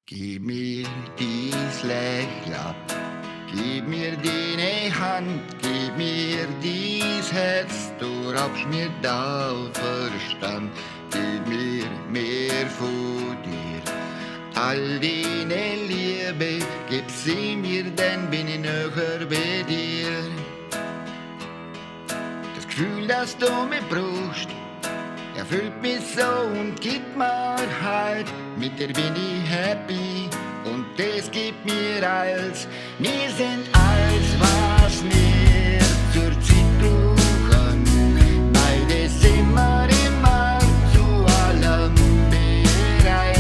Gib mir dies Lächeln, gib mir deine Hand, gib mir dies Herz, du raubst mir da Verstand, gib mir mehr von dir. All deine Liebe, gib sie mir, dann bin ich näher bei dir. Das Gefühl, dass du mich brauchst, erfüllt mich so und gibt mir Halt. Mit dir bin ich happy und das gibt mir alles. Wir sind alles, was wir zur Zeit brauchen. Beide sind wir immer zu allem bereit.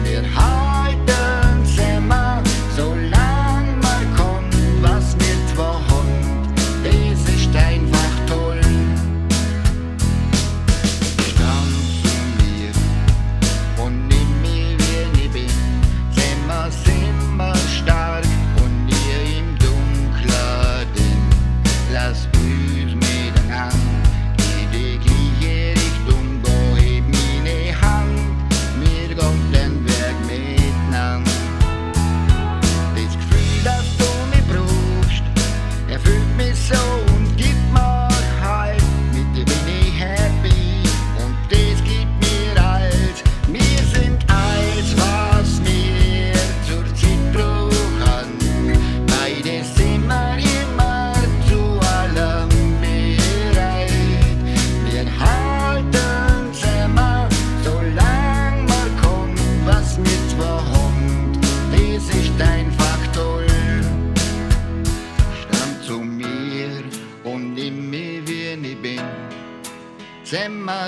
Wir halten zusammen, solange wir können, was wir zwei haben. Das ist einfach toll.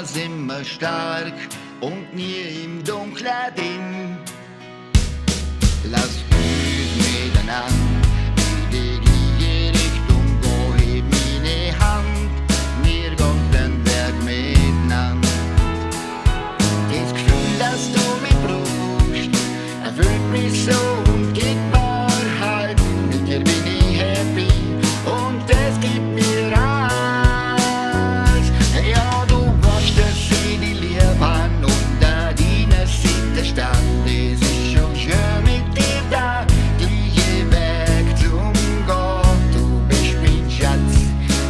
Sind wir stark und nie im Dunkeln drin. Lass uns miteinander in die gleiche Richtung gehen, heb meine Hand, wir gehen den Weg miteinander. Das Gefühl, dass du mich brauchst, erfüllt mich so und gibt mir Halt. Mit dir bin ich happy und das gibt mir alles. Ja, du weißt, dass ich die Liebe an unter deiner Seite stand. Es ist schon schön mit dir da, gleiche Weg zum Gott. Du bist mein Schatz,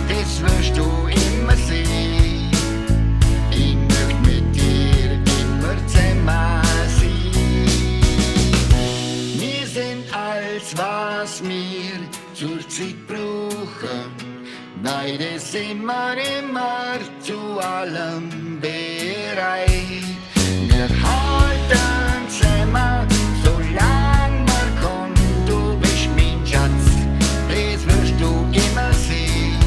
das wirst du immer sehen. Ich möchte mit dir immer zusammen sein. Wir sind alles, was wir zur Zeit brauchen. Beide sind wir immer zu allem bereit. Wir halten zusammen, solange wir können. Du bist mein Schatz, das wirst du immer sehen.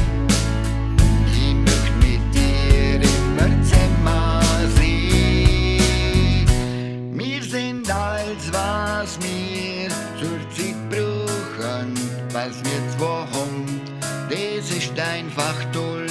Ich möchte mit dir immer zusammen sein. Wir sind alles, was wir zur Zeit brauchen. Was wir zwei haben, das ist einfach toll.